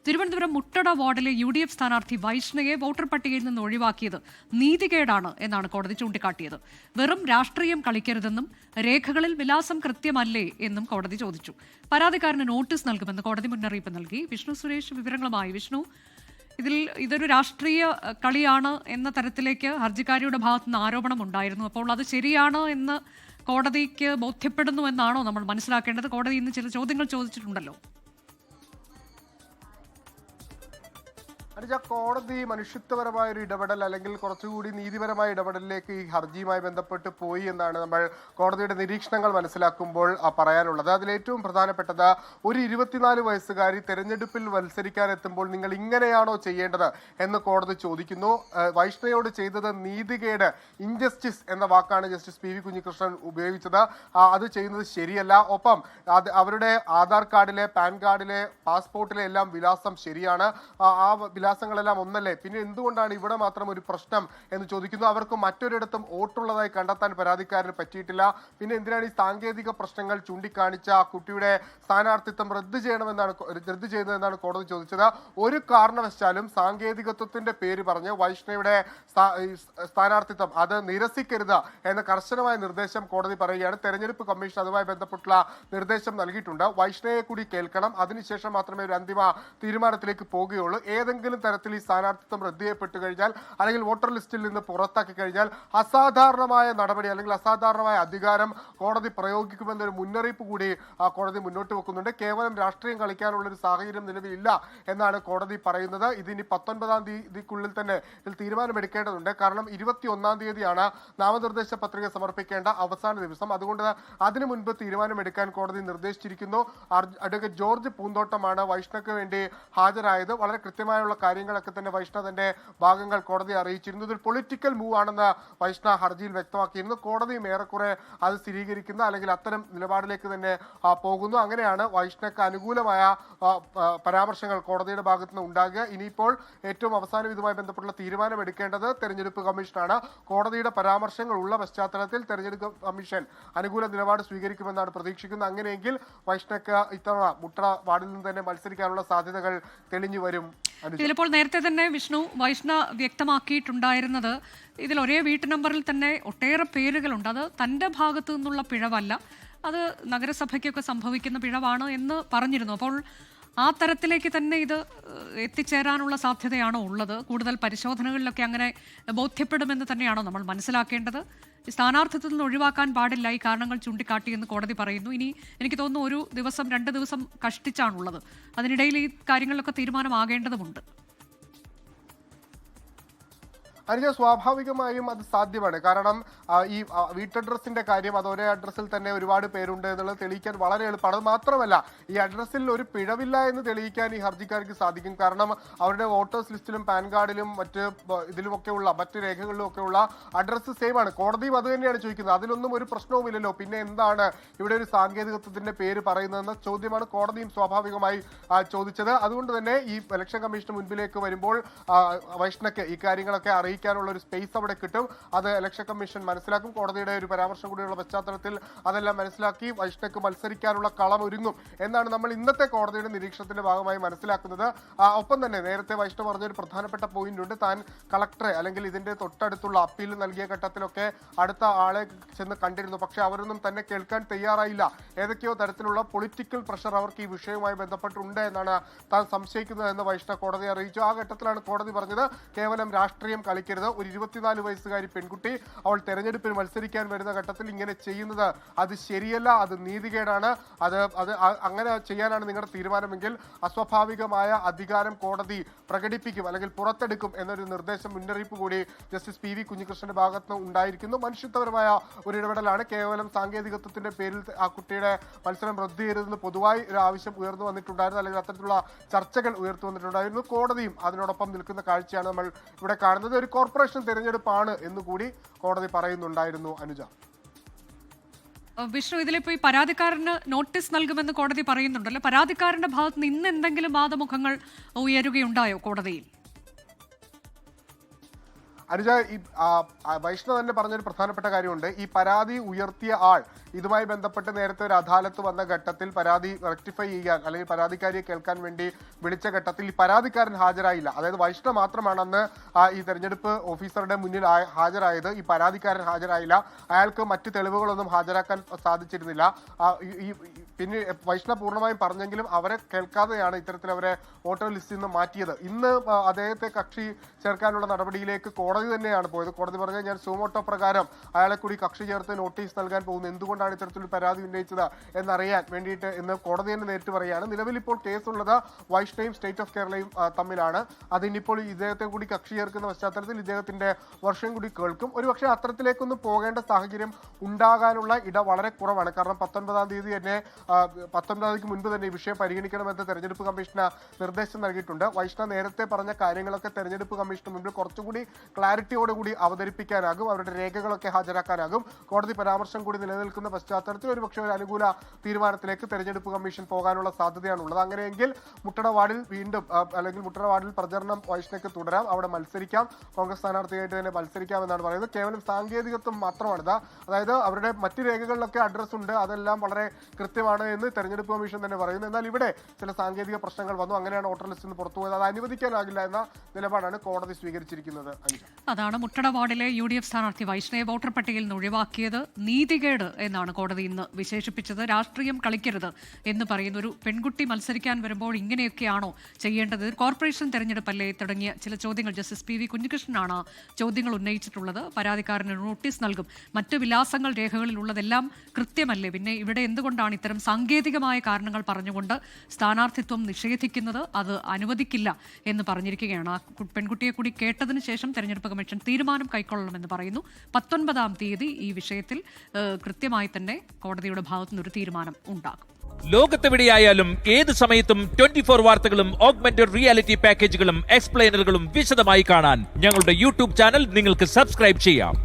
തിരുവനന്തപുരം മുട്ടട വാർഡിലെ UDF സ്ഥാനാർത്ഥി വൈഷ്ണയെ voter പട്ടികയിൽ നിന്ന് ഒഴിവാക്കിയത് നീതികേടാണ് എന്നാണ് കോടതി ചൂണ്ടിക്കാട്ടിയത്. വെറും രാഷ്ട്രീയം കളിക്കരുതെന്നും രേഖകളിൽ വിലാസം കൃത്യമല്ലേ എന്നും കോടതി ചോദിച്ചു. പരാതിക്കാരന് നോട്ടീസ് നൽകുമെന്ന് കോടതി മുന്നറിയിപ്പ് നൽകി. വിഷ്ണു സുരേഷ് വിവരങ്ങളുമായി. വിഷ്ണു, ഇതൊരു രാഷ്ട്രീയ കളിയാണ് എന്ന തരത്തിലേക്ക് ഹർജിക്കാരിയുടെ ഭാഗത്തുനിന്ന് ആരോപണം ഉണ്ടായിരുന്നു. അപ്പോൾ അത് ശരിയാണ് എന്ന് കോടതിക്ക് ബോധ്യപ്പെടുന്നു എന്നാണോ നമ്മൾ മനസ്സിലാക്കേണ്ടത്? കോടതി ഇന്ന് ചില ചോദ്യങ്ങൾ ചോദിച്ചിട്ടുണ്ടല്ലോ. കോടതി മനുഷ്യത്വപരമായ ഒരു ഇടപെടൽ അല്ലെങ്കിൽ കുറച്ചുകൂടി നീതിപരമായ ഇടപെടലിലേക്ക് ഈ ഹർജിയുമായി ബന്ധപ്പെട്ട് പോയി എന്നാണ് നമ്മൾ കോടതിയുടെ നിരീക്ഷണങ്ങൾ മനസ്സിലാക്കുമ്പോൾ പറയാനുള്ളത്. അതിലേറ്റവും പ്രധാനപ്പെട്ടത്, ഒരു 24 വയസ്സുകാരി തെരഞ്ഞെടുപ്പിൽ മത്സരിക്കാൻ എത്തുമ്പോൾ നിങ്ങൾ ഇങ്ങനെയാണോ ചെയ്യേണ്ടത് എന്ന് കോടതി ചോദിക്കുന്നു. വൈഷ്ണയോട് ചെയ്തത് നീതികേട്, ഇൻജസ്റ്റിസ് എന്ന വാക്കാണ് ജസ്റ്റിസ് PV കുഞ്ഞികൃഷ്ണൻ ഉപയോഗിച്ചത്. അത് ചെയ്യുന്നത് ശരിയല്ല. ഒപ്പം അവരുടെ ആധാർ കാർഡിലെ, പാൻ കാർഡിലെ, പാസ്പോർട്ടിലെ എല്ലാം വിലാസം ശരിയാണ്. ആ വിലാസങ്ങളെല്ലാം ഒന്നല്ലേ, പിന്നെ എന്തുകൊണ്ടാണ് ഇവിടെ മാത്രം ഒരു പ്രശ്നം എന്ന് ചോദിക്കുന്നു. അവർക്ക് മറ്റൊരിടത്തും വോട്ടുള്ളതായി കണ്ടെത്താൻ പരാതിക്കാരന് പറ്റിയിട്ടില്ല. പിന്നെ എന്തിനാണ് ഈ സാങ്കേതിക പ്രശ്നങ്ങൾ ചൂണ്ടിക്കാണിച്ച ആ കുട്ടിയുടെ സ്ഥാനാർത്ഥിത്വം റദ്ദ് ചെയ്യുന്നതെന്നാണ് കോടതി ചോദിച്ചത്. ഒരു കാരണവശാലും സാങ്കേതികത്വത്തിന്റെ പേര് പറഞ്ഞ് വൈഷ്ണയുടെ സ്ഥാനാർത്ഥിത്വം അത് നിരസിക്കരുത് എന്ന കർശനമായ നിർദ്ദേശം കോടതി പറയുകയാണ്. തെരഞ്ഞെടുപ്പ് കമ്മീഷൻ അതുമായി ബന്ധപ്പെട്ടുള്ള നിർദ്ദേശം നൽകിയിട്ടുണ്ട്. വൈഷ്ണയെ കൂടി കേൾക്കണം, അതിനുശേഷം മാത്രമേ ഒരു അന്തിമ തീരുമാനത്തിലേക്ക് പോകുകയുള്ളൂ. ഏതെങ്കിലും തരത്തിൽ ഈ സ്ഥാനാർത്ഥിത്വം റദ്ദ് ചെയ്യപ്പെട്ടു കഴിഞ്ഞാൽ അല്ലെങ്കിൽ വോട്ടർ ലിസ്റ്റിൽ നിന്ന് പുറത്താക്കി കഴിഞ്ഞാൽ അസാധാരണമായ നടപടി അല്ലെങ്കിൽ അസാധാരണമായ അധികാരം കോടതി പ്രയോഗിക്കുമെന്നൊരു മുന്നറിയിപ്പ് കൂടി കോടതി മുന്നോട്ട് വെക്കുന്നുണ്ട്. കേവലം രാഷ്ട്രീയം കളിക്കാനുള്ള ഒരു സാഹചര്യം നിലവിലില്ല എന്നാണ് കോടതി പറയുന്നത്. ഇതിനി 19-ാം തീയതിക്കുള്ളിൽ തന്നെ ഇതിൽ തീരുമാനമെടുക്കേണ്ടതുണ്ട്. കാരണം 21-ാം തീയതിയാണ് നാമനിർദ്ദേശ പത്രിക സമർപ്പിക്കേണ്ട അവസാന ദിവസം. അതുകൊണ്ട് അതിനു മുൻപ് തീരുമാനമെടുക്കാൻ കോടതി നിർദ്ദേശിച്ചിരിക്കുന്നു. അഡ്വക്കേറ്റ് ജോർജ് പൂന്തോട്ടമാണ് വൈഷ്ണയ്ക്ക് വേണ്ടി ഹാജരായത്. വളരെ കൃത്യമായുള്ള കാര്യങ്ങളൊക്കെ തന്നെ വൈഷ്ണ തന്റെ ഭാഗങ്ങൾ കോടതിയെ അറിയിച്ചിരുന്നു. ഇതൊരു പൊളിറ്റിക്കൽ മൂവ് ആണെന്ന് വൈഷ്ണ ഹർജിയിൽ വ്യക്തമാക്കിയിരുന്നു. കോടതിയും ഏറെക്കുറെ അത് സ്ഥിരീകരിക്കുന്ന അല്ലെങ്കിൽ അത്തരം നിലപാടിലേക്ക് തന്നെ പോകുന്നു. അങ്ങനെയാണ് വൈഷ്ണയ്ക്ക് അനുകൂലമായ പരാമർശങ്ങൾ കോടതിയുടെ ഭാഗത്തു നിന്ന് ഉണ്ടാകുക. ഇനിയിപ്പോൾ ഏറ്റവും അവസാനം ഇതുമായി ബന്ധപ്പെട്ടുള്ള തീരുമാനം എടുക്കേണ്ടത് തെരഞ്ഞെടുപ്പ് കമ്മീഷനാണ്. കോടതിയുടെ പരാമർശങ്ങൾ ഉള്ള പശ്ചാത്തലത്തിൽ തെരഞ്ഞെടുപ്പ് കമ്മീഷൻ അനുകൂല നിലപാട് സ്വീകരിക്കുമെന്നാണ് പ്രതീക്ഷിക്കുന്നത്. അങ്ങനെയെങ്കിൽ വൈഷ്ണയ്ക്ക് ഇത്തവണ മുട്ട വാർഡിൽ നിന്ന് തന്നെ മത്സരിക്കാനുള്ള സാധ്യതകൾ തെളിഞ്ഞു വരും. ഇതിലിപ്പോൾ നേരത്തെ തന്നെ വൈഷ്ണ വ്യക്തമാക്കിയിട്ടുണ്ടായിരുന്നത്, ഇതിൽ ഒരേ വീട്ടു നമ്പറിൽ തന്നെ ഒട്ടേറെ പേരുകളുണ്ട്. അത് തൻ്റെ ഭാഗത്തു നിന്നുള്ള പിഴവല്ല, അത് നഗരസഭയ്ക്കൊക്കെ സംഭവിക്കുന്ന പിഴവാണ് എന്ന് പറഞ്ഞിരുന്നു. അപ്പോൾ ആ തരത്തിലേക്ക് തന്നെ ഇത് എത്തിച്ചേരാനുള്ള സാധ്യതയാണോ ഉള്ളത്? കൂടുതൽ പരിശോധനകളിലൊക്കെ അങ്ങനെ ബോധ്യപ്പെടുമെന്ന് തന്നെയാണോ നമ്മൾ മനസ്സിലാക്കേണ്ടത്? സ്ഥാനാർത്ഥിത്വത്തിൽ നിന്ന് ഒഴിവാക്കാൻ പാടില്ല, ഈ കാരണങ്ങൾ ചൂണ്ടിക്കാട്ടിയെന്ന് കോടതി പറയുന്നു. ഇനി എനിക്ക് തോന്നുന്നു 1 ദിവസം 2 ദിവസം കഷ്ടിച്ചാണുള്ളത്. അതിനിടയിൽ ഈ കാര്യങ്ങളിലൊക്കെ തീരുമാനമാകേണ്ടതുമുണ്ട്. അനുജ, സ്വാഭാവികമായും അത് സാധ്യമാണ്. കാരണം ഈ വീട്ടഡ്രസ്സിന്റെ കാര്യം, അത് ഒരേ അഡ്രസ്സിൽ തന്നെ ഒരുപാട് പേരുണ്ട് എന്നുള്ളത് തെളിയിക്കാൻ വളരെ എളുപ്പമാണ്. അത് മാത്രമല്ല, ഈ അഡ്രസ്സിൽ ഒരു പിഴവില്ല എന്ന് തെളിയിക്കാൻ ഈ ഹർജിക്കാർക്ക് സാധിക്കും. കാരണം അവരുടെ വോട്ടേഴ്സ് ലിസ്റ്റിലും പാൻ കാർഡിലും മറ്റ് രേഖകളിലും ഒക്കെയുള്ള അഡ്രസ്സ് സെയിം ആണ്. കോടതിയും അത് തന്നെയാണ് ചോദിക്കുന്നത്. അതിലൊന്നും ഒരു പ്രശ്നവുമില്ലല്ലോ, പിന്നെ എന്താണ് ഇവിടെ ഒരു സാങ്കേതികത്വത്തിന്റെ പേര് പറയുന്നതെന്ന ചോദ്യമാണ് കോടതിയും സ്വാഭാവികമായി ചോദിച്ചത്. അതുകൊണ്ട് തന്നെ ഈ ഇലക്ഷൻ കമ്മീഷന് മുൻപിലേക്ക് വരുമ്പോൾ വൈഷ്ണയ്ക്ക് ഈ കാര്യങ്ങളൊക്കെ അറിയിക്കാനുള്ള ഒരു സ്പേസ് അവിടെ കിട്ടും. അത് ഇലക്ഷൻ കമ്മീഷൻ മനസ്സിലാക്കും. കോടതിയുടെ ഒരു പരാമർശം കൂടിയുള്ള പശ്ചാത്തലത്തിൽ അതെല്ലാം മനസ്സിലാക്കി വൈഷ്ണയ്ക്ക് മത്സരിക്കാനുള്ള കളം ഒരുങ്ങും എന്നാണ് നമ്മൾ ഇന്നത്തെ കോടതിയുടെ നിരീക്ഷണത്തിന്റെ ഭാഗമായി മനസ്സിലാക്കുന്നത്. ഒപ്പം തന്നെ നേരത്തെ വൈഷ്ണ പറഞ്ഞൊരു പ്രധാനപ്പെട്ട പോയിന്റ് ഉണ്ട്. താൻ കളക്ടറെ അല്ലെങ്കിൽ ഇതിന്റെ തൊട്ടടുത്തുള്ള അപ്പീൽ നൽകിയ ഘട്ടത്തിലൊക്കെ അടുത്ത ആളെ ചെന്ന് കണ്ടിരുന്നു. പക്ഷെ അവരൊന്നും തന്നെ കേൾക്കാൻ തയ്യാറായില്ല. ഏതൊക്കെയോ തരത്തിലുള്ള പൊളിറ്റിക്കൽ പ്രഷർ അവർക്ക് ഈ വിഷയവുമായി ബന്ധപ്പെട്ടുണ്ട് എന്നാണ് താൻ സംശയിക്കുന്നത് എന്ന് വൈഷ്ണ കോടതിയെ അറിയിച്ചു. ആ ഘട്ടത്തിലാണ് കോടതി പറഞ്ഞത്, കേവലം രാഷ്ട്രീയം കളിക്കരുത്. ഒരു 24 വയസ്സുകാരി പെൺകുട്ടി അവൾ തെരഞ്ഞെടുപ്പിൽ മത്സരിക്കാൻ വരുന്ന ഘട്ടത്തിൽ ഇങ്ങനെ ചെയ്യുന്നത് അത് ശരിയല്ല, അത് നീതികേടാണ്. അത് അങ്ങനെ ചെയ്യാനാണ് നിങ്ങളുടെ തീരുമാനമെങ്കിൽ അസ്വാഭാവികമായ അധികാരം കോടതി പ്രകടിപ്പിക്കും അല്ലെങ്കിൽ പുറത്തെടുക്കും എന്നൊരു നിർദ്ദേശം, മുന്നറിയിപ്പ് കൂടി ജസ്റ്റിസ് PV കുഞ്ഞികൃഷ്ണന്റെ ഭാഗത്ത് ഉണ്ടായിരിക്കുന്നു. മനുഷ്യത്വപരമായ ഒരു ഇടപെടലാണ്. കേവലം സാങ്കേതികത്വത്തിന്റെ പേരിൽ ആ കുട്ടിയുടെ മത്സരം റദ്ദ് ചെയ്യരുതെന്ന് പൊതുവായി ഒരു ആവശ്യം ഉയർന്നു വന്നിട്ടുണ്ടായിരുന്നു, അല്ലെങ്കിൽ അത്തരത്തിലുള്ള ചർച്ചകൾ ഉയർന്നു വന്നിട്ടുണ്ടായിരുന്നു. കോടതിയും അതിനോടൊപ്പം നിൽക്കുന്ന കാഴ്ചയാണ് നമ്മൾ ഇവിടെ കാണുന്നത്. ഒരു കോർപ്പറേഷൻ തെരഞ്ഞെടുപ്പാണ് എന്നുകൂടി കോടതി പറയുന്നുണ്ടായിരുന്നു. അനുജ, വിഷ്ണു, ഇതിലിപ്പോൾ ഈ പരാതിക്കാരന് നോട്ടീസ് നൽകുമെന്ന് കോടതി പറയുന്നുണ്ടല്ലോ. പരാതിക്കാരന്റെ ഭാഗത്ത് നിന്ന് ഇന്ന് എന്തെങ്കിലും വാദമുഖങ്ങൾ ഉയരുകയുണ്ടായോ കോടതിയിൽ? അനുജ, ഈ വൈഷ്ണവ് തന്നെ പറഞ്ഞൊരു പ്രധാനപ്പെട്ട കാര്യമുണ്ട്. ഈ പരാതി ഉയർത്തിയ ആൾ ഇതുമായി ബന്ധപ്പെട്ട് നേരത്തെ ഒരു അദാലത്ത് വന്ന ഘട്ടത്തിൽ പരാതി റെക്ടിഫൈ ചെയ്യാൻ അല്ലെങ്കിൽ പരാതിക്കാരിയെ കേൾക്കാൻ വേണ്ടി വിളിച്ച ഘട്ടത്തിൽ ഈ പരാതിക്കാരൻ ഹാജരായില്ല. അതായത് വൈഷ്ണവ് മാത്രമാണ് അന്ന് ഈ തെരഞ്ഞെടുപ്പ് ഓഫീസറുടെ മുന്നിൽ ഹാജരായത്. ഈ പരാതിക്കാരൻ ഹാജരായില്ല. അയാൾക്ക് മറ്റ് തെളിവുകളൊന്നും ഹാജരാക്കാൻ സാധിച്ചിരുന്നില്ല. പിന്നെ വൈഷ്ണവ് പൂർണ്ണമായും പറഞ്ഞെങ്കിലും അവരെ കേൾക്കാതെയാണ് ഇത്തരത്തിൽ അവരെ വോട്ടർ ലിസ്റ്റിൽ നിന്ന് മാറ്റിയത്. ഇന്ന് അദ്ദേഹത്തെ കക്ഷി ചേർക്കാനുള്ള നടപടിയിലേക്ക് കോടതി തന്നെയാണ് പോയത്. കോടതി പറഞ്ഞാൽ ഞാൻ സുമോട്ടോ പ്രകാരം അയാളെ കൂടി കക്ഷി ചേർത്ത് നോട്ടീസ് നൽകാൻ പോകുന്നു, എന്തുകൊണ്ടാണ് ഇത്തരത്തിലൊരു പരാതി ഉന്നയിച്ചത് എന്നറിയാൻ വേണ്ടിയിട്ട് എന്ന് കോടതി തന്നെ നേരിട്ട് പറയുകയാണ്. നിലവിൽ ഇപ്പോൾ കേസുള്ളത് വൈഷ്ണവും സ്റ്റേറ്റ് ഓഫ് കേരളയും തമ്മിലാണ്. അതിനിപ്പോൾ ഇദ്ദേഹത്തെ കൂടി കക്ഷി ചേർക്കുന്ന പശ്ചാത്തലത്തിൽ ഇദ്ദേഹത്തിന്റെ വർഷം കൂടി കേൾക്കും. ഒരുപക്ഷെ അത്തരത്തിലേക്കൊന്നും പോകേണ്ട സാഹചര്യം ഉണ്ടാകാനുള്ള ഇട വളരെ കുറവാണ്. കാരണം 19-ാം തീയതി തന്നെ 19-ാം തീയതിക്ക് മുൻപ് തന്നെ ഈ വിഷയം പരിഗണിക്കണമെന്ന് തെരഞ്ഞെടുപ്പ് കമ്മീഷന് നിർദ്ദേശം നൽകിയിട്ടുണ്ട്. വൈഷ്ണവ് നേരത്തെ പറഞ്ഞ കാര്യങ്ങളൊക്കെ തെരഞ്ഞെടുപ്പ് കമ്മീഷന് മുൻപിൽ കുറച്ചുകൂടി ക്ലാരിറ്റിയോടുകൂടി അവതരിപ്പിക്കാനാകും, അവരുടെ രേഖകളൊക്കെ ഹാജരാക്കാനാകും. കോടതി പരാമർശം കൂടി നിലനിൽക്കുന്ന പശ്ചാത്തലത്തിൽ ഒരുപക്ഷെ ഒരു അനുകൂല തീരുമാനത്തിലേക്ക് തെരഞ്ഞെടുപ്പ് കമ്മീഷൻ പോകാനുള്ള സാധ്യതയാണുള്ളത്. അങ്ങനെയെങ്കിൽ മുട്ടട വാർഡിൽ വീണ്ടും അല്ലെങ്കിൽ മുട്ടട വാർഡിൽ പ്രചരണം വൈഷ്ണവ്ക്ക് തുടരാം, അവിടെ മത്സരിക്കാം, കോൺഗ്രസ് സ്ഥാനാർത്ഥിയായിട്ട് തന്നെ മത്സരിക്കാമെന്നാണ് പറയുന്നത്. കേവലം സാങ്കേതികത്വം മാത്രമാണിത്. അതായത് അവരുടെ മറ്റ് രേഖകളിലൊക്കെ അഡ്രസ് ഉണ്ട്, അതെല്ലാം വളരെ കൃത്യമാണ് എന്ന് തെരഞ്ഞെടുപ്പ് കമ്മീഷൻ തന്നെ പറയുന്നു. എന്നാൽ ഇവിടെ ചില സാങ്കേതിക പ്രശ്നങ്ങൾ വന്നു, അങ്ങനെയാണ് വോട്ടർ ലിസ്റ്റിൽ നിന്ന് പുറത്തുപോയത്. അത് അനുവദിക്കാനാകില്ല എന്ന നിലപാടാണ് കോടതി സ്വീകരിച്ചിരിക്കുന്നത്. അതാണ് മുട്ടട വാർഡിലെ UDF സ്ഥാനാർത്ഥി വൈഷ്ണവെ വോട്ടർ പട്ടികയിൽ നിന്ന് ഒഴിവാക്കിയത് നീതികേട് എന്നാണ് കോടതി ഇന്ന് വിശേഷിപ്പിച്ചത്. രാഷ്ട്രീയം കളിക്കരുത് എന്ന് പറയുന്ന ഒരു പെൺകുട്ടി മത്സരിക്കാൻ വരുമ്പോൾ ഇങ്ങനെയൊക്കെയാണോ ചെയ്യേണ്ടത്? കോർപ്പറേഷൻ തെരഞ്ഞെടുപ്പല്ലേ തുടങ്ങിയ ചില ചോദ്യങ്ങൾ ജസ്റ്റിസ് PV കുഞ്ഞികൃഷ്ണനാണ് ചോദ്യങ്ങൾ ഉന്നയിച്ചിട്ടുള്ളത്. പരാതിക്കാരന് നോട്ടീസ് നൽകും, മറ്റു വിലാസങ്ങൾ രേഖകളിൽ ഉള്ളതെല്ലാം കൃത്യമല്ലേ, പിന്നെ ഇവിടെ എന്തുകൊണ്ടാണ് ഇത്തരം സാങ്കേതികമായ കാരണങ്ങൾ പറഞ്ഞുകൊണ്ട് സ്ഥാനാർത്ഥിത്വം നിഷേധിക്കുന്നത്? അത് അനുവദിക്കില്ല എന്ന് പറഞ്ഞിരിക്കുകയാണ്. ആ പെൺകുട്ടിയെ കൂടി കേട്ടതിന് ശേഷം തെരഞ്ഞെടുപ്പ് കമ്മീഷൻ തീരുമാനം കൈക്കൊള്ളണമെന്ന് പറയുന്നു. 19-ാം തീയതി ഈ വിഷയത്തിൽ കൃത്യമായി തന്നെ കോടതിയുടെ ഭാഗത്തുനിന്ന് ഒരു തീരുമാനം ഉണ്ടാകും. ലോകത്തെവിടെയായാലും ഏത് സമയത്തും 24 വാർത്തകളും ഓഗ്മെന്റഡ് റിയാലിറ്റി പാക്കേജുകളും എക്സ്പ്ലെയിനറുകളും വിശദമായി കാണാൻ ഞങ്ങളുടെ യൂട്യൂബ് ചാനൽ നിങ്ങൾക്ക് സബ്സ്ക്രൈബ് ചെയ്യാം.